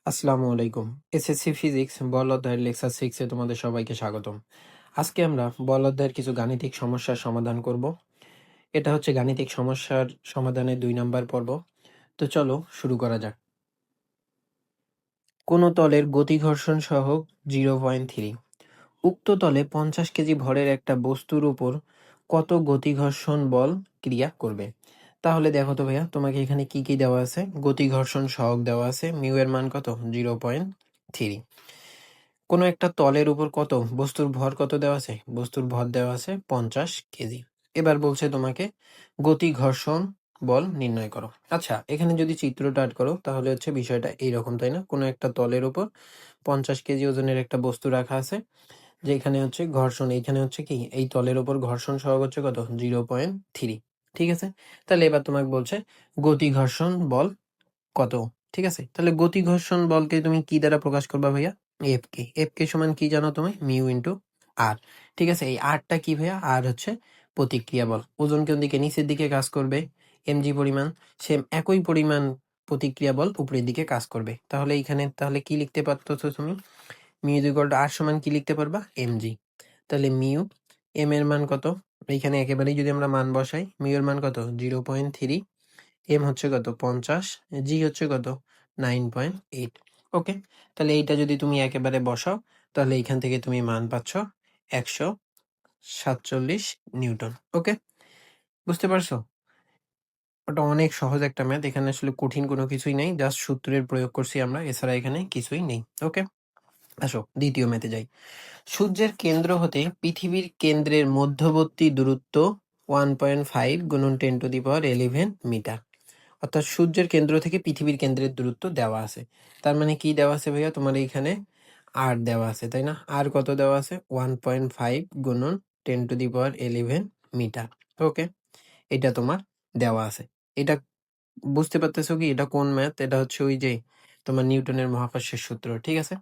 আসসালামু আলাইকুম। SSC physics বল অধ্যায়ের লেকচার 6 এ তোমাদের সবাইকে স্বাগতম। আজকে আমরা বল অধ্যায়ের কিছু গাণিতিক সমস্যার সমাধান করব। এটা হচ্ছে গাণিতিক সমস্যার সমাধানের ২ নাম্বার পর্ব। তো চলো শুরু করা যাক। কোন তলের গতিঘর্ষণ সহগ 0.3। উক্ত তলে 50 কেজি ভরের একটা বস্তুর উপর কত গতিঘর্ষণ বল ক্রিয়া করবে? তাহলে দেখো তো ভাইয়া, তোমাকে এখানে কি কি দেওয়া আছে? গতিঘর্ষণ সহগ দেওয়া আছে, মিউ এর মান কত? 0.3। কোনো একটা তলের উপর কত বস্তুর ভর কত দেওয়া আছে? বস্তুর ভর দেওয়া আছে 50 কেজি। এবার বলছে তোমাকে গতি ঘর্ষণ বল নির্ণয় করো। আচ্ছা, এখানে যদি চিত্রটা আর্ট করো তাহলে হচ্ছে বিষয়টা এইরকম, তাই না? কোনো একটা তলের উপর 50 কেজি ওজনের একটা বস্তু রাখা আছে, যেখানে হচ্ছে ঘর্ষণ, এইখানে হচ্ছে কি, এই তলের উপর ঘর্ষণ সহগ হচ্ছে কত? 0.3। ঠিক আছে, তাহলে এবার তোমাকে বলছে গতি ঘর্ষণ বল কত? ঠিক আছে, তাহলে গতি ঘর্ষণ বলকে তুমি কি দ্বারা প্রকাশ করবা ভাইয়া? এফ কে। এফ কে সমান কি জানো তুমি? মিউ ইন্টু আর। ঠিক আছে, এই আরটা কি ভাইয়া? আর হচ্ছে প্রতিক্রিয়া বল। ওজন কোন দিকে? নিচের দিকে কাজ করবে, এমজি পরিমাণ। সেম একই পরিমাণ প্রতিক্রিয়া বল উপরের দিকে কাজ করবে। তাহলে এইখানে তাহলে কি লিখতে পারতো তুমি? মিউ ইজ ইকুয়াল টু আর সমান কি লিখতে পারবা? এমজি। তাহলে মিউ, এম এর মান কত? এইখানে একেবারেই যদি আমরা মান বসাই, মিউ এর মান কত? 0.3, এম হচ্ছে কত? 50, জি হচ্ছে কত? 9.8। ওকে, তাহলে এইটা যদি তুমি একেবারে বসাও তাহলে এইখান থেকে তুমি মান পাচ্ছ 147 নিউটন। ওকে, বুঝতে পারছো? ওটা অনেক সহজ একটা ম্যাথ, এখানে আসলে কঠিন কোনো কিছুই নেই, জাস্ট সূত্রের প্রয়োগ করছি আমরা, এছাড়া এখানে কিছুই নেই। ওকে, আসো দ্বিতীয় ম্যাথে যাই। সূর্যের কেন্দ্র হতে পৃথিবীর কেন্দ্রের মধ্যবর্তী দূরত্ব 1.5 গুণন 10⁻11 মিটার। অর্থাৎ সূর্যের কেন্দ্র থেকে পৃথিবীর কেন্দ্রের দূরত্ব দেওয়া আছে। তার মানে কি দেওয়া আছে ভাইয়া? তোমার এইখানে আর দেওয়া আছে, তাই না? আর কত দেওয়া আছে? 1.5 গুণন 10⁻11 মিটার। ওকে, এটা তোমার দেওয়া আছে। এটা বুঝতে পারতেছো কি এটা কোন ম্যাথ? এটা হচ্ছে ওই যে তোমার নিউটনের মহাকর্ষের সূত্র। ঠিক আছে,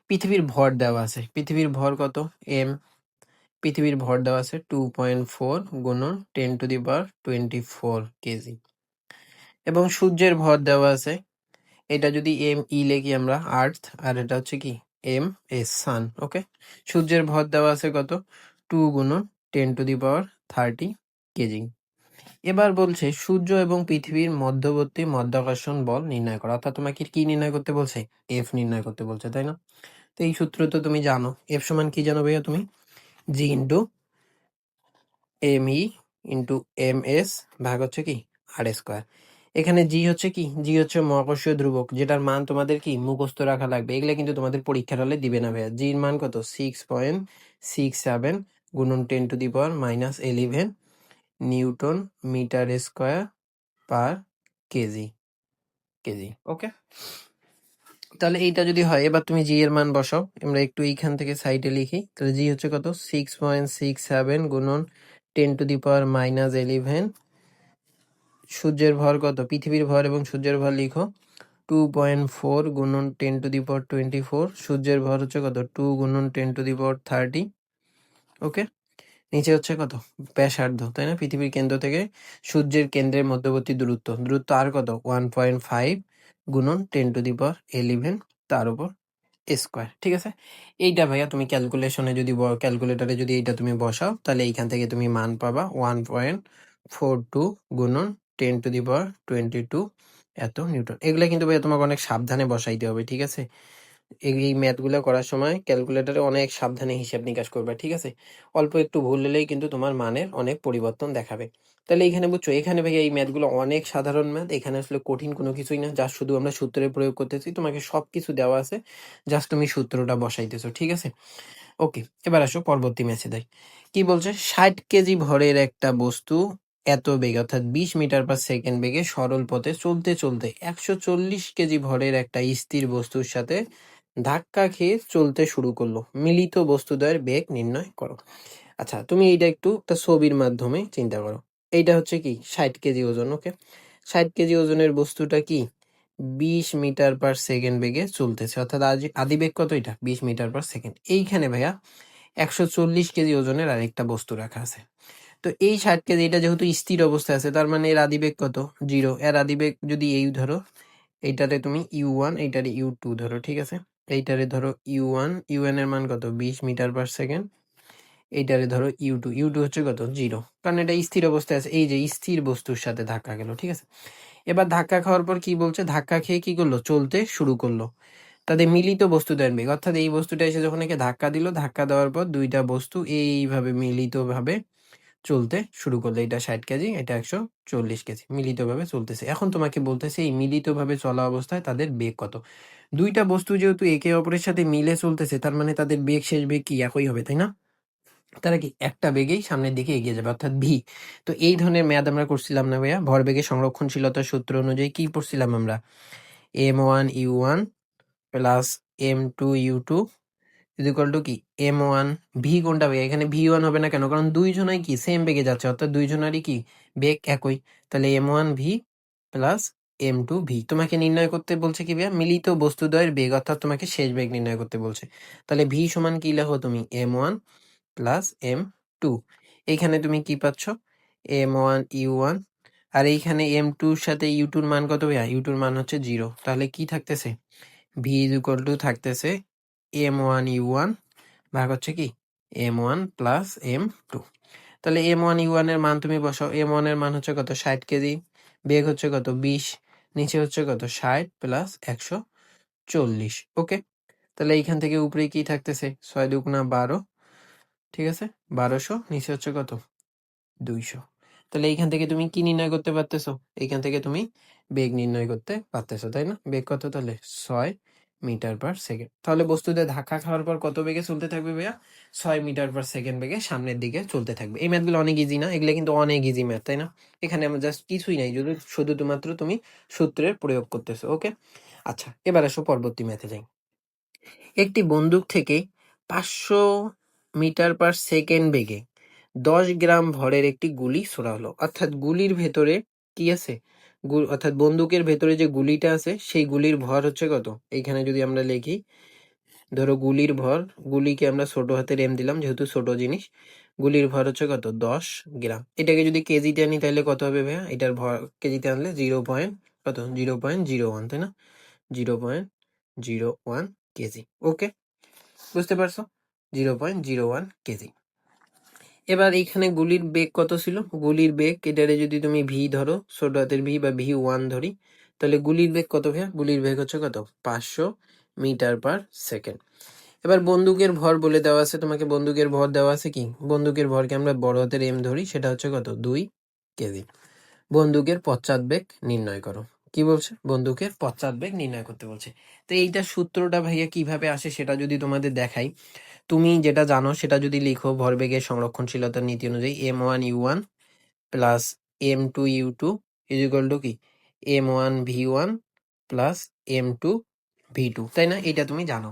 পৃথিবীর ভর দেওয়া আছে। পৃথিবীর ভর কত? এম। পৃথিবীর ভর দেওয়া আছে 2.4 গুণন 10⁻24 কেজি। এবং সূর্যের ভর দেওয়া আছে, এটা যদি এম ই লেখি আমরা আর্থ, আর এটা হচ্ছে কি এম এস সান। ওকে, সূর্যের ভর দেওয়া আছে কত? 2 গুণন 10⁻30 কেজি। এবার বলছে সূর্য এবং পৃথিবীর মধ্যবর্তী মধ্যাকর্ষণ বল নির্ণয় করা। অর্থাৎ তোমাকে কি নির্ণয় করতে বলছে? এফ নির্ণয় করতে বলছে, তাই না? তো এই সূত্র তো তুমি জানো, এফ সমান কি জানো ভাইয়া তুমি? G into M E into M S ভাগ হচ্ছে কি আর স্কোয়ার। এখানে জি হচ্ছে কি? জি হচ্ছে মহাকর্ষীয় ধ্রুবক, যেটার মান তোমাদের কি মুখস্থ রাখা লাগবে। এগুলা কিন্তু তোমাদের পরীক্ষার হলে দিবে না ভাইয়া। জির মান কত? 6.67 গুণন 10⁻11 newton metre square per kg. Okay, তাহলে এইটা যদি হয়, এবার তুমি জি এর মান বসাও। আমরা একটু এইখান থেকে সাইডে লিখি, তাহলে জি হচ্ছে কত? 6.67 গুণন 10⁻11। সূর্যের ভর কত? পৃথিবীর ভর এবং সূর্যের ভর লিখো। 2.4 গুণন 10⁻24। সূর্যের ভর হচ্ছে কত? 2 গুণন 10⁻30। ওকে, নিচে হচ্ছে কত? ব্যাসার্ধ, তাই না? পৃথিবীর কেন্দ্র থেকে সূর্যের কেন্দ্রের মধ্যবর্তী দূরত্ব। দূরত্ব আর কত? 1.5 গুণন 10⁻11 তার উপর স্কোয়ার। ঠিক আছে, এইটা ভাইয়া তুমি ক্যালকুলেশনে যদি ক্যালকুলেটরে যদি এইটা তুমি বসাও তাহলে এইখান থেকে তুমি মান পাবা 1.42 গুণন 10⁻22 এত নিউটন। এগুলা কিন্তু ভাইয়া তোমাকে অনেক সাবধানে বসাইতে হবে। ঠিক আছে, এই ম্যাথগুলো করার সময় ক্যালকুলেটরে অনেক সাবধানে হিসাব নিকাশ করবে। ঠিক আছে, অল্প একটু ভুল হলেই কিন্তু তোমার মানের অনেক পরিবর্তন দেখাবে। তাহলে এখানে বুঝছো, এখানে ভাইয়া এই ম্যাথগুলো অনেক সাধারণ ম্যাথ, এখানে আসলে কঠিন কোনো কিছুই না, জাস্ট শুধু আমরা সূত্রের প্রয়োগ করতেছি। তোমাকে সবকিছু দেওয়া আছে, জাস্ট তুমি সূত্রটা বসাইতেছো। ঠিক আছে, ওকে, এবার আসো পরবর্তী ম্যাচে যাই। কি বলছে? 60 কেজি ভরের একটা বস্তু এত বেগে, অর্থাৎ 20 মিটার পার সেকেন্ড বেগে সরল পথে চলতে চলতে 140 কেজি ভরের একটা স্থির বস্তুর সাথে ধাক্কা খেয়ে চলতে শুরু করলো। মিলিত বস্তুদ্বয়ের বেগ নির্ণয় করো। আচ্ছা, তুমি এইটা একটু একটা ছবির মাধ্যমে চিন্তা করো। এইটা হচ্ছে কি 60 কেজি ওজন। ওকে, 60 কেজি ওজনের বস্তুটা কি 20 মিটার পার সেকেন্ড বেগে চলতেছে, অর্থাৎ আদিবেগ কত? এটা 20 মিটার পার সেকেন্ড। এইখানে ভাইয়া 140 কেজি ওজনের আরেকটা বস্তু রাখা আছে। তো এই 60 কেজি এটা যেহেতু স্থির অবস্থায় আছে, তার মানে এর আদিবেগ কত? 0। এর আদিবেগ যদি এই ধরো, এইটারে তুমি U1, এইটারে U2 ধরো, ঠিক আছে? এইটারে ধরো U1, UN এর মান কত? 20 মিটার পার সেকেন্ড। এইটারে ধরো U2, U2 হচ্ছে কত? 0, কারণ এটা স্থির অবস্থায় আছে। এই যে স্থির বস্তুর সাথে ধাক্কা খেলো, ঠিক আছে? এবার ধাক্কা খাওয়ার পর কি বলছে? ধাক্কা খেয়ে কি করলো? চলতে শুরু করলো। তাদের মিলিত বস্তুদ্বয়ের বেগ, অর্থাৎ এই বস্তুটা এসে যখন একে ধাক্কা দিল, ধাক্কা দেওয়ার পর দুইটা বস্তু এইভাবে মিলিতভাবে চলতে শুরু করলো। এটা 60 কেজি, এটা 140 কেজি, মিলিতভাবে চলতেছে। এখন তোমাকে বলতেছে এই মিলিতভাবে চলা অবস্থায় তাদের বেগ কত? দুইটা বস্তু যেহেতু একে অপরের সাথে মিলে চলতেছে, তার মানে তাদের বেগ, শেষ বেগ কি একই হবে, তাই না? তারা কি একটা বেগেই সামনের দিকে এগিয়ে যাবে, অর্থাৎ ভি। তো এই ধরনের ম্যাথ আমরা করছিলাম না ভাইয়া? ভরবেগের সংরক্ষণশীলতার সূত্র অনুযায়ী কি পড়ছিলাম আমরা? m1u1 plus m2u2 equal to কি? m1 ভি কোনটা ভাইয়া? এখানে v1 হবে না কেন? কারণ দুইজনাই কি সেম বেগে যাচ্ছে, অর্থাৎ দুইজনারই কি বেগ একই। তাহলে m1 V plus m2 V. তোমাকে নির্ণয় করতে বলছে কি ভাইয়া? মিলিত বস্তুদ্বয়ের বেগ, অর্থাৎ তোমাকে শেষ বেগ নির্ণয় করতে বলছে। তাহলে ভি সমান কি লেখো তুমি? m1 plus m2। এইখানে তুমি কি পাচ্ছ? m1 u1, আর এইখানে m2 এর সাথে u2 এর মান কত ভাইয়া? u2 এর মান হচ্ছে 0। তাহলে কি থাকতেছে? ভি ইজ ইকুয়াল টু থাকতেছে m1 u1 ভাগ হচ্ছে কি m1 প্লাস m2। তাহলে m1 u1 এর মান তুমি বসাও। m1 এর মান হচ্ছে কত? 60 কেজি, বেগ হচ্ছে কত? 20, নিচে হচ্ছে কত? 60 প্লাস 140। ওকে, তাহলে এইখান থেকে উপরে কি থাকতেছে? 6 দুগুণা 12, ঠিক আছে? 1200, নিচে হচ্ছে কত? 200। তাহলে এইখান থেকে তুমি কি নির্ণয় করতে পারতেছো? এইখান থেকে তুমি বেগ নির্ণয় করতে পারতেছো, তাই না? বেগ কত তাহলে? 6 মিটার পার সেকেন্ড। তাহলে বস্তুতে ধাক্কা খাওয়ার পর কত বেগে চলতে থাকবে ভাইয়া? 6 মিটার পার সেকেন্ড বেগে সামনের দিকে চলতে থাকবে। এই ম্যাথগুলো অনেক ইজি না? এগুলো কিন্তু অনেক ইজি ম্যাথ, তাই না? এখানে আমার জাস্ট কিছুই নাই, যদি শুধুমাত্র তুমি সূত্রের প্রয়োগ করতেছো। ওকে, আচ্ছা, এবার আসো পরবর্তী ম্যাথে যাই। একটি বন্দুক থেকে 500 মিটার পার সেকেন্ড বেগে 10 গ্রাম ভরের একটি গুলি ছোড়া হলো, অর্থাৎ গুলির ভেতরে কি আছে? অর্থাৎ বন্দুকের ভেতরে যে গুলিটা আছে সেই গুলির ভর হচ্ছে কত? এইখানে যদি আমরা লিখি, ধরো গুলির ভর, গুলিকে আমরা ছোট হাতের এম দিলাম যেহেতু ছোট জিনিস, গুলির ভর হচ্ছে কত? 10 গ্রাম। এটাকে যদি কেজিতে আনি তাহলে কত হবে ভাইয়া? এটার ভর কেজিতে আনলে 0 পয়েন্ট কত? 0.01, তাই না? 0.01 কেজি। ওকে, বুঝতে পারছো? 0.01 কেজি। এবার এইখানে গুলির বেগ কত ছিল? গুলির বেগ, এটারে যদি তুমি ভি ধরো, ছোট হাতের ভি বা v1 ধরি, তাহলে গুলির বেগ কত ভাইয়া? গুলির বেগ হচ্ছে কত? 500 মিটার পার সেকেন্ড। এবার বন্দুকের ভর বলে দেওয়া আছে তোমাকে। বন্দুকের ভর দেওয়া আছে কি? বন্দুকের ভরকে আমরা বড় হাতের এম ধরি, সেটা হচ্ছে কত? 2 কেজি। বন্দুকের পশ্চাৎবেগ নির্ণয় করো। কি বলছে? বন্দুকের পশ্চাৎবেগ নির্ণয় করতে বলছে। তো এইটার সূত্রটা ভাইয়া কিভাবে আসে সেটা যদি তোমাদের দেখাই, তুমি যেটা জানো সেটা যদি লিখো, ভরবেগের সংরক্ষণশীলতার নীতি অনুযায়ী m1u1 plus m2u2 is equal to কি? m1v1 প্লাস m2v2, তাই না? এটা তুমি জানো।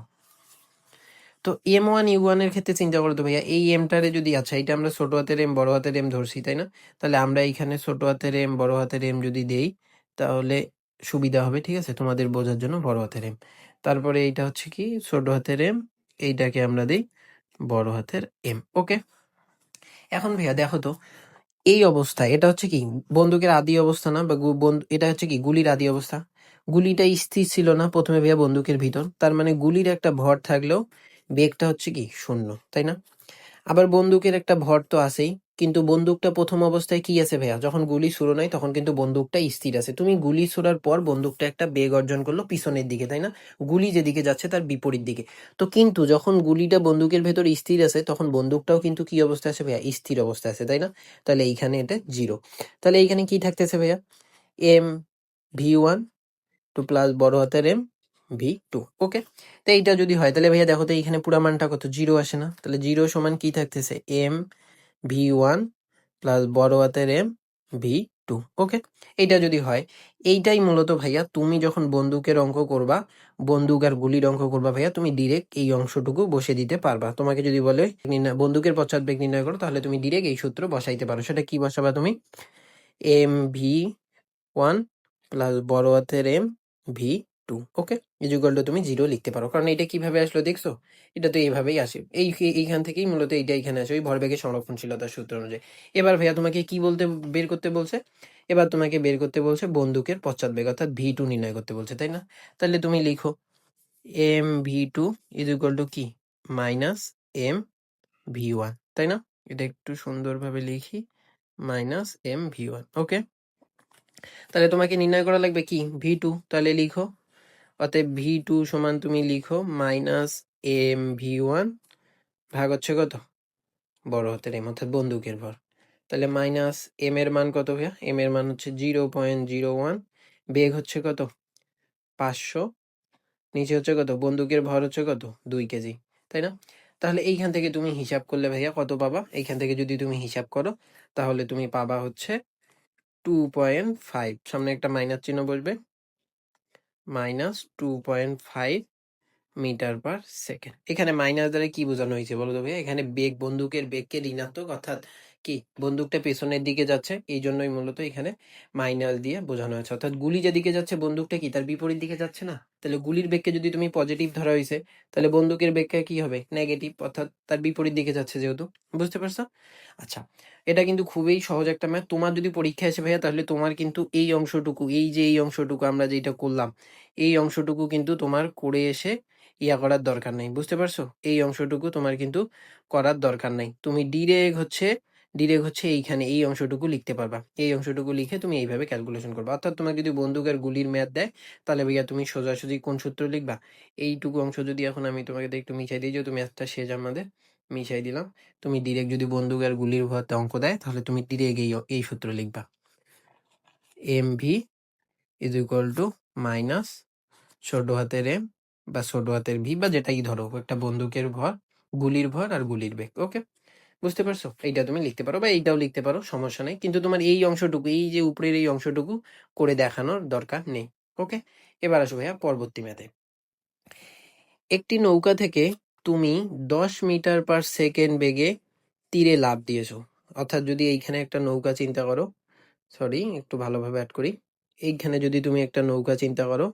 তো m1u1 এর ক্ষেত্রে চিন্তা করো তো ভাইয়া, এই এমটারে যদি, আচ্ছা এটা আমরা ছোট হাতের এম বড় হাতের এম ধরছি, তাই না? তাহলে আমরা এইখানে ছোট হাতের এম বড় হাতের এম যদি দেই তাহলে সুবিধা হবে, ঠিক আছে? তোমাদের বোঝার জন্য বড় হাতের এম, তারপরে এইটা হচ্ছে কি ছোট হাতের এম, এইটাকে আমরা দিই বড় হাতের এম। ওকে, এখন ভাইয়া দেখো তো, এই অবস্থায় এটা হচ্ছে কি বন্দুকের আদি অবস্থা না? বা এটা হচ্ছে কি গুলির আদি অবস্থা। গুলিটা স্থির ছিল না প্রথমে ভাইয়া বন্দুকের ভিতর, তার মানে গুলির একটা ভর থাকলেও বেগটা হচ্ছে কি শূন্য, তাই না? আবার বন্দুকের একটা ভর তো আছেই, কিন্তু বন্দুকটা প্রথম অবস্থায় কি আছে ভাইয়া? যখন গুলি শুরু নাই তখন কিন্তু বন্দুকটা স্থির আছে। তুমি গুলি ছোড়ার পর বন্দুকটা একটা বেগ অর্জন করলো পিছনের দিকে, তাই না? গুলি যেদিকে যাচ্ছে তার বিপরীত দিকে। তো কিন্তু যখন গুলিটা বন্দুকের ভেতর স্থির আছে তখন বন্দুকটাও কিন্তু কি অবস্থায় আছে ভাইয়া? স্থির অবস্থায় আছে, তাই না? তাহলে এইখানে এটা 0। তাহলে এইখানে কি থাকতেছে ভাইয়া? এম v1 টু প্লাস বড় হাতের এম v2। ওকে, তো এইটা যদি হয় তাহলে ভাইয়া দেখো তো এইখানে পুরা মানটা কত? 0 আসে না? তাহলে 0 সমান কি থাকতেছে? এম v1 প্লাস বড় হাতের এম v2। ওকে, এইটা যদি হয়, এইটাই মূলত ভাইয়া তুমি যখন বন্দুকের অঙ্ক করবা, বন্দুক আর গুলির অঙ্ক করবা ভাইয়া, তুমি ডিরেক্ট এই অংশটুকু বসে দিতে পারবা। তোমাকে যদি বলে বন্দুকের পশ্চাৎবেগ নির্ণয় করো, তাহলে তুমি ডিরেক্ট এই সূত্র বসাইতে পারো। সেটা কি বসাবা তুমি? এম v1 প্লাস বড় হাতের M V two. Okay, equal to তুমি 0 লিখতে পারো, কারণ এটা কিভাবে আসলো দেখছো, এটা তো এইভাবেই আসে, এইখান থেকেই মূলত এইটা এখানে আসে ওই ভরবেগের সংরক্ষণশীলতার সূত্র অনুযায়ী। এবার ভাইয়া তোমাকে কি বলতে বের করতে বলছে, এবার তোমাকে বের করতে বলছে বন্দুকের পশ্চাৎবেগ অর্থাৎ V2 নির্ণয় করতে বলছে, তাই না? তাহলে তুমি লিখো mv2 ইজুকাল টু কি মাইনাস mv1, তাই না? এটা একটু সুন্দরভাবে লিখি, মাইনাস mv1। ওকে, তাহলে তোমাকে নির্ণয় করা লাগবে কি V2, তাহলে লিখো অতএব V2 সমান তুমি লিখো মাইনাস mv1 ভাগ হচ্ছে কত, বড় হাতের M অর্থাৎ বন্দুকের ভর। তাহলে মাইনাস M এর মান কত ভাইয়া, M এর মান হচ্ছে 0.01, বেগ হচ্ছে কত 500, নিচে হচ্ছে কত, বন্দুকের ভর হচ্ছে কত 2 কেজি, তাই না? তাহলে এইখান থেকে তুমি হিসাব করলে ভাইয়া কত পাবা, এইখান থেকে যদি তুমি হিসাব করো তাহলে তুমি পাবা হচ্ছে 2.5, সামনে একটা মাইনাস চিহ্ন বসবে, মাইনাস 2.5 মিটার পার সেকেন্ড। এখানে মাইনাস দ্বারা কি বোঝানো হয়েছে বলো তো ভাইয়া, এখানে বেগ, বন্দুকের বেগকে ঋণাত্মক অর্থাৎ কি বন্দুকটা পেছনের দিকে যাচ্ছে, এই জন্যই মূলত এখানে মাইনাস দিয়ে বোঝানো হয়েছে, অর্থাৎ গুলি যেদিকে যাচ্ছে বন্দুকটা কি তার বিপরীত দিকে যাচ্ছে না, তাহলে গুলির বেগকে যদি তুমি পজিটিভ ধরা হয়েছে তাহলে বন্দুকের বেগকে কি হবে নেগেটিভ, অর্থাৎ তার বিপরীত দিকে যাচ্ছে যেহেতু, বুঝতে পারছো? আচ্ছা, এটা কিন্তু খুবই সহজ একটা ম্যাথ, তোমার যদি পরীক্ষা আসে ভাইয়া তাহলে তোমার কিন্তু এই অংশটুকু, এই যে এই অংশটুকু আমরা যেটা করলাম, এই অংশটুকু কিন্তু তোমার করে এসে করার দরকার নাই, বুঝতে পারছো? এই অংশটুকু তোমার কিন্তু করার দরকার নাই, তুমি ডিরেক্ট হচ্ছে এইখানে এই অংশটুকু লিখতে পারবা, এই অংশটুকু লিখে তুমি এইভাবে ক্যালকুলেশন করবা। অর্থাৎ তোমার যদি বন্দুক আর গুলির ম্যাথ দেয় তাহলে ভাইয়া তুমি সোজাসুজি কোন সূত্র লিখবা, এইটুকু অংশ যদি এখন আমি তোমাকে একটু মিশাই দিই, যেহেতু ম্যাথটা শেষ আমাদের, মিশাই দিলাম, তুমি ডিরেক্ট যদি বন্দুক আর গুলির ভরতে অঙ্ক দেয় তাহলে তুমি ডিরেক্ট এই সূত্র লিখবা, mv is equal to minus ছোট হাতের M বা ছোট হাতের V বা যেটাই ধরো, একটা বন্দুকের ভর, গুলির ভর আর গুলির বেগ। ওকে, বুঝতে পারছো? এইটা তুমি লিখতে পারো বা এইটাও লিখতে পারো, সমস্যা নেই, কিন্তু তোমার এই অংশটুকু, এই যে উপরের এই অংশটুকু করে দেখানোর দরকার নেই। ওকে, এবার আসো ভাইয়া পরবর্তী ম্যাথে। একটি নৌকা থেকে তুমি 10 মিটার পার সেকেন্ড বেগে তীরে লাফ দিয়েছো, অর্থাৎ যদি এইখানে একটা নৌকা চিন্তা করো, সরি একটু ভালোভাবে অ্যাড করি, এইখানে যদি তুমি একটা নৌকা চিন্তা করো,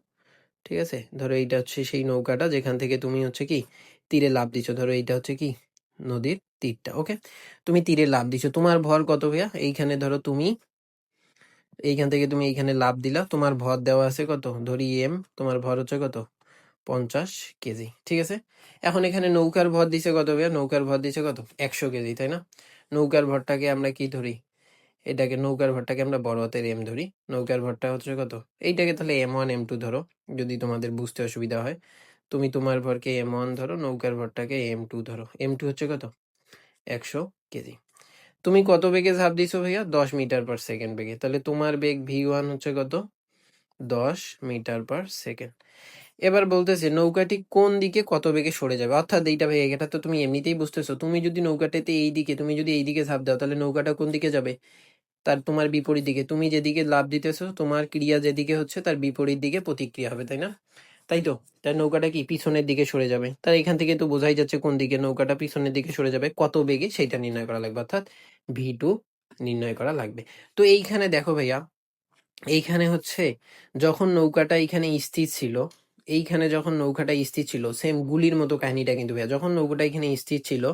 ঠিক আছে, ধরো এইটা হচ্ছে সেই নৌকাটা যেখান থেকে তুমি হচ্ছে কি তীরে লাফ দিচ্ছ, ধরো এইটা হচ্ছে কি নদীর তীরটা। ওকে, তুমি তীরে লাফ দিচ্ছ, তোমার ভর কত ভাইয়া, এইখানে ধরো তুমি এইখান থেকে তুমি এইখানে লাফ দিলা, তোমার ভর দেওয়া আছে কত, ধরি তোমার ভর হচ্ছে কত 50 কেজি, ঠিক আছে? এখন এখানে নৌকার ভর দিছে কত ভাইয়া, নৌকার ভর দিছে কত 100 কেজি, তাই না? নৌকার ভরটাকে আমরা কি ধরি, এটাকে নৌকার ভরটাকে আমরা বড় হাতের M ধরি, নৌকার ভরটা হচ্ছে কত, এইটাকে তাহলে M1 M2 ধরো, যদি তোমাদের বুঝতে অসুবিধা হয়, তুমি তোমার ভরকে M1 ধরো, নৌকার ভরটাকে M2 ধরো, M2 হচ্ছে কত 100 কেজি। তুমি কত বেগে ঝাঁপ দিছো ভাইয়া, 10 মিটার পার সেকেন্ড বেগে, তাহলে তোমার বেগ V1 হচ্ছে কত 10 মিটার পার সেকেন্ড। এবার বলতেছে নৌকাটি কোন দিকে কত বেগে সরে যাবে, অর্থাৎ এইটা ভাই এটা তো তুমি এমনিতেই বুঝতেছো, তুমি যদি নৌকাটাতে এই দিকে, তুমি যদি এই দিকে ঝাঁপ দাও তাহলে নৌকাটা কোন দিকে যাবে, তার তোমার বিপরীত দিকে, তুমি যেদিকে লাফ দিতেছো তোমার ক্রিয়া যেদিকে হচ্ছে তার বিপরীত দিকে প্রতিক্রিয়া হবে, তাই না? তাই তো, তার নৌকাটা কি পিছনের দিকে সরে যাবে, তার এখান থেকে তো বোঝাই যাচ্ছে কোন দিকে নৌকাটা পিছনের দিকে সরে যাবে, কত বেগে সেটা নির্ণয় করা লাগবে, অর্থাৎ V2 নির্ণয় করা লাগবে। তো এইখানে দেখো ভাইয়া, এইখানে হচ্ছে যখন নৌকাটা এইখানে স্থির ছিল, এইখানে যখন নৌকাটা স্থির ছিল, সেম গুলির মতো কাহিনীটা কিন্তু ভাইয়া, যখন নৌকাটা এখানে স্থির ছিল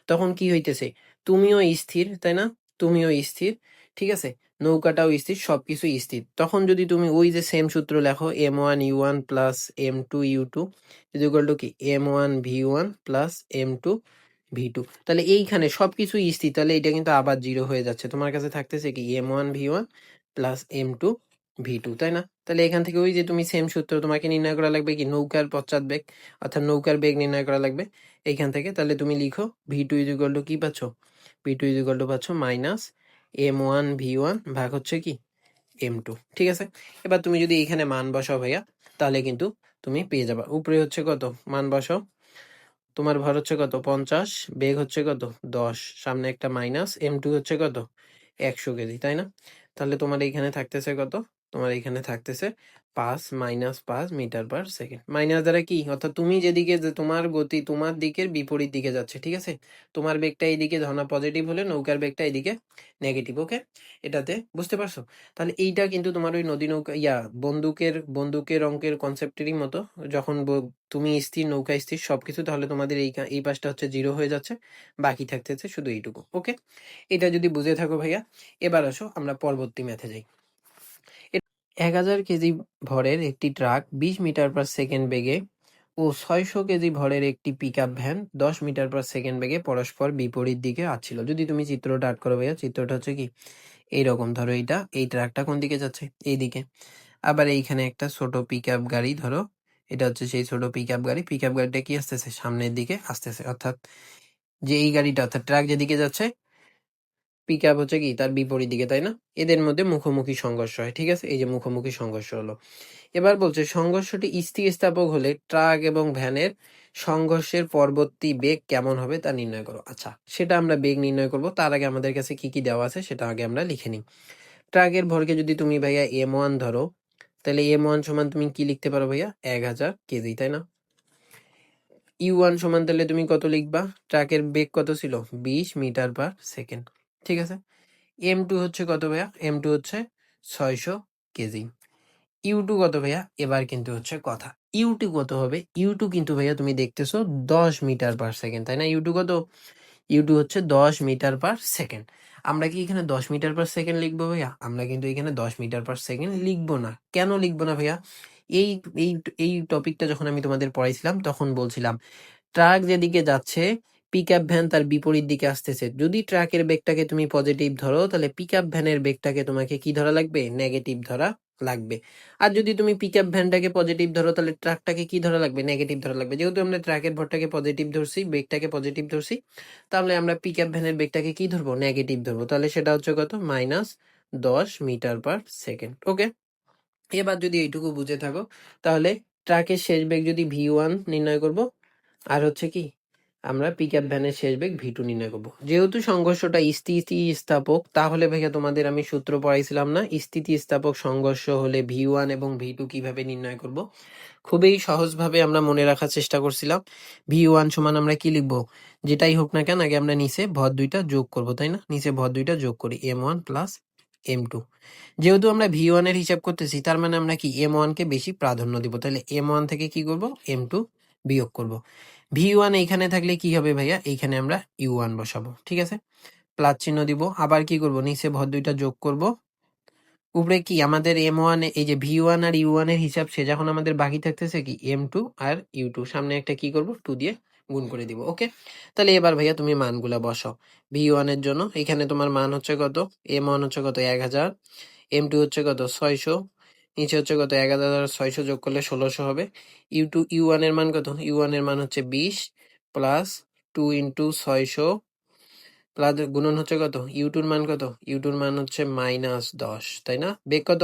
তখন কি হইতেছে, তুমিও স্থির, তাই না? তুমিও স্থির, ঠিক আছে, নৌকাটাও স্থির, সবকিছু স্থির, তখন যদি তুমি ওই যে সেম সূত্র লেখো M1U1 plus M2U2 equal to কি M1V1 প্লাস M2V2, তাহলে এইখানে সবকিছু স্থির, তাহলে এটা কিন্তু আবার 0 হয়ে যাচ্ছে, তোমার কাছে থাকতেছে কি M1V1 প্লাস M2V2, তাই না? তাহলে এখান থেকে ওই যে তুমি সেম সূত্র, তোমাকে নির্ণয় করা লাগবে কি নৌকার পশ্চাৎ বেগ, অর্থাৎ নৌকার বেগ নির্ণয় করা লাগবে এইখান থেকে, তাহলে তুমি লিখো V2 ইজ ইকুয়াল টু কি পাচ্ছ, V2 ইজ ইকুয়াল টু পাচ্ছ মাইনাস M1V1 ভাগ হচ্ছে কি M2, ঠিক আছে? এবার তুমি যদি এইখানে মান বসাও ভাইয়া তাহলে কিন্তু তুমি পেয়ে যাবা, উপরে হচ্ছে কত মান বসাও, তোমার ভর হচ্ছে কত 50, বেগ হচ্ছে কত 10, সামনে একটা মাইনাস, M2 হচ্ছে কত 100 কেজি, তাই না? তাহলে তোমার এইখানে থাকতেছে কত তোমার এখানে থাকতেছে 5 - 5 মিটার পার সেকেন্ড। মাইনাস দ্বারা কি, অর্থাৎ তুমি যেদিকে যে তোমার গতি তোমার দিকের বিপরীত দিকে যাচ্ছে, ঠিক আছে? তোমার বেগটা এইদিকে ধনা পজিটিভ হলে নৌকার বেগটা এইদিকে নেগেটিভ। ওকে, এটাতে বুঝতে পারছো? তাহলে এইটা কিন্তু তোমার ওই নদী নৌকা বন্দুকের অঙ্কের কনসেপ্টেরই মতো। যখন তুমি স্থির, নৌকা স্থির, সবকিছু, তাহলে তোমাদের এই পাশটা হচ্ছে 0 হয়ে যাচ্ছে, বাকি থাকতেছে শুধু এইটুকু। ওকে, এটা যদি বুঝে থাকো ভাইয়া, এবার আসো আমরা পরবর্তী ম্যাথে যাই। 1000 কেজি ভরের একটি ট্রাক 20 মিটার পার সেকেন্ড বেগে ও 600 কেজি ভরের একটি pickup van 10 metre per second বেগে পরস্পর বিপরীত দিকে আসছিল। যদি তুমি চিত্রটা আট করো ভাইয়া, চিত্রটা হচ্ছে কি এইরকম, ধরো এই ট্রাকটা কোন দিকে যাচ্ছে, এইদিকে। আবার এইখানে একটা ছোট পিকআপ গাড়ি ধরো, এটা হচ্ছে সেই ছোট পিকআপ গাড়ি। পিকআপ গাড়িটা কি আসতেছে, সামনের দিকে আসতেছে, অর্থাৎ যে এই গাড়িটা, অর্থাৎ ট্রাক যেদিকে যাচ্ছে, পিকআপ হচ্ছে কি তার বিপরীত দিকে, তাই না? এদের মধ্যে মুখোমুখি সংঘর্ষ হয়, ঠিক আছে? এই যে মুখোমুখি সংঘর্ষ হলো। এবার বলছে সংঘর্ষটি স্থিতিস্থাপক হলে ট্রাক এবং ভ্যানের সংঘর্ষের পরবর্তী বেগ কেমন হবে তা নির্ণয় করো। আচ্ছা, সেটা আমরা বেগ নির্ণয় করব, তার আগে আমাদের কাছে কি কি দেওয়া আছে সেটা আগে আমরা লিখে নিই। ট্রাকের ভরকে যদি তুমি ভাইয়া M1 ধরো, তাহলে M1 সমান তুমি কি লিখতে পারো ভাইয়া, 1000 কেজি, তাই না? U1 সমান তাহলে তুমি কত লিখবা, ট্রাকের বেগ কত ছিল, 20 মিটার পার সেকেন্ড, ঠিক আছে? M2 হচ্ছে কত ভাইয়া, M2 হচ্ছে 600 কেজি। ইউ2 কত ভাইয়া, এবার কিন্তু হচ্ছে কথা, ইউ2 কত হবে, ইউ2 কিন্তু ভাইয়া তুমি দেখতেছো 10 মিটার পার সেকেন্ড, তাই না? ইউ2 কত, ইউ2 হচ্ছে 10 মিটার পার সেকেন্ড। আমরা কি এখানে 10 মিটার পার সেকেন্ড লিখবো ভাইয়া? আমরা কিন্তু এখানে 10 মিটার পার সেকেন্ড লিখবো না। কেন লিখবো না ভাইয়া? এই এই এই টপিকটা যখন আমি তোমাদের পড়াইছিলাম তখন বলছিলাম ট্রাক যেদিকে যাচ্ছে, পিকআপ ভ্যান তার বিপরীত দিকে আসতেছে। যদি ট্রাকের বেগটাকে তুমি পজিটিভ ধরো, তাহলে পিকআপ ভ্যানের বেগটাকে তোমাকে কি ধরা লাগবে, নেগেটিভ ধরা লাগবে। আর যদি তুমি পিকআপ ভ্যানটাকে পজিটিভ ধরো, তাহলে ট্রাকটাকে কি ধরা লাগবে, নেগেটিভ ধরা লাগবে। যেহেতু আমরা ট্রাকের ভরটাকে পজিটিভ ধরছি, বেগটাকে পজিটিভ ধরছি, তাহলে আমরা পিকআপ ভ্যানের বেগটাকে কি ধরবো, নেগেটিভ ধরবো। তাহলে সেটা হচ্ছে কত, -10 মিটার পার সেকেন্ড। ওকে, এবার যদি এইটুকু বুঝে থাকো, তাহলে ট্রাকের শেষ বেগ যদি V1 নির্ণয় করব, আর হচ্ছে কি আমরা পিকআপ ভ্যানের শেষ বেগ V2 নির্ণয় করব। যেহেতু সংঘর্ষটা স্থিতিস্থাপক, তাহলে ভাইয়া তোমাদের আমি সূত্র পড়াইছিলাম না, স্থিতিস্থাপক সংঘর্ষ হলে V1 এবং V2 কিভাবে নির্ণয় করব। খুবই সহজভাবে আমরা মনে রাখার চেষ্টা করছিলাম। V1 সমান আমরা কি লিখবো, যেটাই হোক না কেন আগে আমরা নিচে ভর দুইটা যোগ করব, তাই না? নিচে ভর দুইটা যোগ করি, M1 প্লাস M2। যেহেতু আমরা V1 এর হিসাব করতেছি, তার মানে আমরা কি M1 কে বেশি প্রাধান্য দিব। তাহলে M1 থেকে কি করব, M2 বিয়োগ করব। V1 এইখানে থাকলে কি হবে ভাইয়া, এইখানে আমরা U1 বসাবো, ঠিক আছে? প্লাস চিহ্ন দিব, আবার কি করব, নিচে ভর দুইটা যোগ করব, উপরে কি আমাদের M1, এই যে V1 আর U1 এর হিসাব সে যখন আমাদের বাকি থাকতেছে কি M2 আর U2, সামনে একটা কি করব, 2 দিয়ে গুণ করে দিব। ওকে, তাহলে এবার ভাইয়া তুমি মানগুলা বসাও। V1 এর জন্য এখানে তোমার মান হচ্ছে কত, M1 হচ্ছে কত 1000, M2 হচ্ছে কত 600, নিচে হচ্ছে কত 1000 যোগ করলে 1600 হবে। U1 এর মান কত, U1 এর মান হচ্ছে 20 প্লাস 2 ইন্টু 600 প্লাস গুণন হচ্ছে কত, ইউটুর মান কত, ইউটুর মান হচ্ছে -10, তাই না? বেগ কত,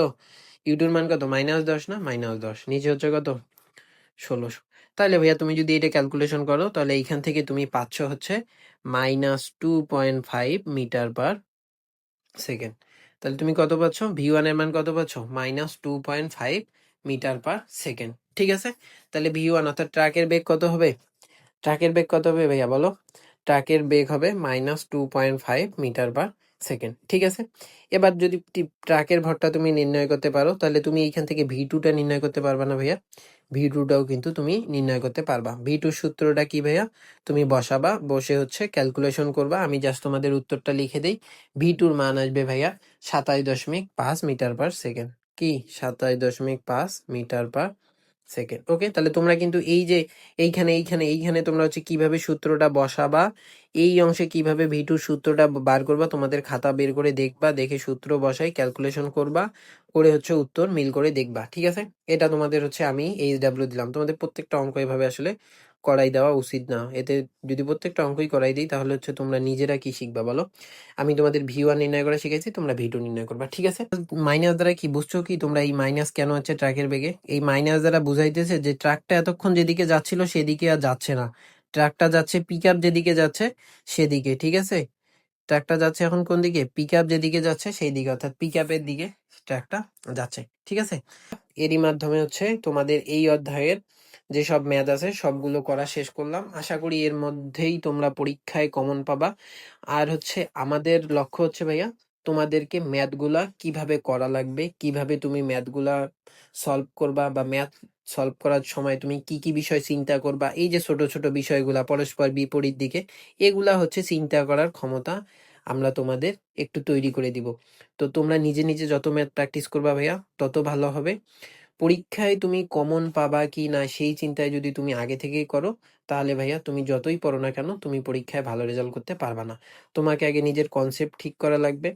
ইউটুর মান কত, -10 না, -10, নিচে হচ্ছে কত 1600। তাহলে ভাইয়া তুমি যদি এটা ক্যালকুলেশন করো, তাহলে এইখান থেকে তুমি পাচ্ছ হচ্ছে -2.5 মিটার পার সেকেন্ড। তাহলে তুমি কত পাচ্ছ, V1 এর মান কত পাচ্ছ, -2.5 মিটার পার সেকেন্ড, ঠিক আছে? তাহলে V1 অর্থাৎ ট্রাকের বেগ কত হবে, ট্রাকের বেগ কত হবে ভাইয়া বলো, ট্রাকের বেগ হবে -2.5 মিটার পার সেকেন্ড, ঠিক আছে? এবার যদি ট্রাকের ভরটা তুমি নির্ণয় করতে পারো, তাহলে তুমি এইখান থেকে V2টা নির্ণয় করতে পারবা না ভাইয়া? V2টাও কিন্তু তুমি নির্ণয় করতে পারবা। V2 সূত্রটা কি ভাইয়া, তুমি বসাবা, বসে হচ্ছে ক্যালকুলেশন করবা। আমি জাস্ট তোমাদের উত্তরটা লিখে দেই। V2র মান আসবে ভাইয়া 27.5 মিটার পার সেকেন্ড। কি 27.5 মিটার পার সেকেন্ড। ওকে, তাহলে তোমরা কিন্তু এই যে এইখানে তোমরা হচ্ছে কিভাবে সূত্রটা বসাবা, এই অংশে কিভাবে V2 সূত্রটা বার করবা, তোমাদের খাতা বের করে দেখবা, দেখে সূত্র বসাই ক্যালকুলেশন করবা, করে হচ্ছে উত্তর মিল করে দেখবা, ঠিক আছে? এটা তোমাদের হচ্ছে আমি HW দিলাম। তোমাদের প্রত্যেকটা অঙ্ক এভাবে আসলে করাই দেওয়া উচিত না। এতে যদি প্রত্যেকটা অঙ্কই করাই দিই, তাহলে হচ্ছে তোমরা নিজেরা কি শিখবা বলো? আমি তোমাদের V1 নির্ণয় করা শিখেছি, তোমরা V2 নির্ণয় করবা, ঠিক আছে? মাইনাস দ্বারা কি বুঝছো, কি তোমরা এই মাইনাস কেন হচ্ছে ট্রাকের বেগে, এই মাইনাস দ্বারা বুঝাইতেছে যে ট্রাকটা এতক্ষণ যেদিকে যাচ্ছিল সেদিকে আর যাচ্ছে না, ট্রাকটা যাচ্ছে পিকআপ যেদিকে যাচ্ছে সেদিকে, ঠিক আছে? ট্র্যাকটা যাচ্ছে এখন কোন দিকে? পিক আপ যেদিকে যাচ্ছে সেই দিকে, অর্থাৎ পিক আপের দিকে ট্র্যাকটা যাচ্ছে। ঠিক আছে? এরই মাধ্যমে হচ্ছে তোমাদের এই অধ্যায়ের যেসব ম্যাথ আছে সবগুলো করা শেষ করলাম। আশা করি এর মধ্যেই তোমরা পরীক্ষায় কমন পাবা। আর হচ্ছে আমাদের লক্ষ্য হচ্ছে ভাইয়া তোমাদেরকে ম্যাথগুলা কিভাবে করা লাগবে, কিভাবে তুমি ম্যাথগুলা সলভ করবা, বা ম্যাথ সলভ করার সময় তুমি কি কি বিষয় চিন্তা করবা, এই যে ছোট ছোট বিষয়গুলা পরস্পর বিপরীত দিকে, এগুলা হচ্ছে চিন্তা করার ক্ষমতা আমরা তোমাদের একটু তৈরি করে দিব। তো তোমরা নিজে নিজে যত ম্যাথ প্র্যাকটিস করবা ভাইয়া তত ভালো হবে। পরীক্ষায় তুমি কমন পাবা কি না সেই চিন্তায় যদি তুমি আগে থেকেই করো, তাহলে ভাইয়া তুমি যতই পড়ো না কেন তুমি পরীক্ষায় ভালো রেজাল্ট করতে পারবা না। তোমাকে আগে নিজের কনসেপ্ট ঠিক করা লাগবে।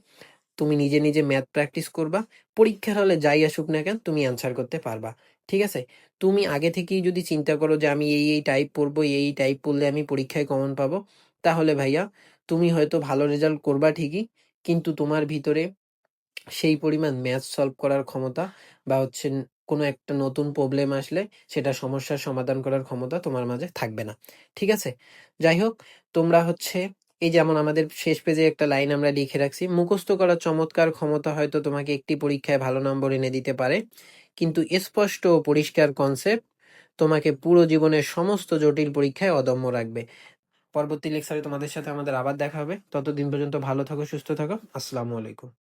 তুমি নিজে নিজে ম্যাথ প্র্যাকটিস করবা। পরীক্ষার হলে যাই আসুক না কেন তুমি অ্যান্সার করতে পারবা। ঠিক আছে? তুমি আগে থেকেই যদি চিন্তা করো যে আমি এই টাইপ পড়বো, এই টাইপ পড়লে আমি পরীক্ষায় কমন পাবো, তাহলে ভাইয়া তুমি হয়তো ভালো রেজাল্ট করবা ঠিকই, কিন্তু তোমার ভিতরে সেই পরিমাণ ম্যাথ সলভ করার ক্ষমতা, বা হচ্ছে কোনো একটা নতুন প্রবলেম আসলে সেটা সমস্যার সমাধান করার ক্ষমতা তোমার মাঝে থাকবে না। ঠিক আছে? যাই হোক, তোমরা হচ্ছে এই যেমন আমাদের শেষ পেজে একটা লাইন আমরা লিখে রাখছি, মুখস্থ করার চমৎকার ক্ষমতা হয়তো তোমাকে একটি পরীক্ষায় ভালো নম্বর এনে দিতে পারে, কিন্তু স্পষ্ট ও পরিষ্কার কনসেপ্ট তোমাকে পুরো জীবনের সমস্ত জটিল পরীক্ষায় অদম্য রাখবে। পরবর্তী লেকচারে তোমাদের সাথে আমাদের আবার দেখা হবে। ততদিন পর্যন্ত ভালো থাকো, সুস্থ থাকো। আসসালামু আলাইকুম।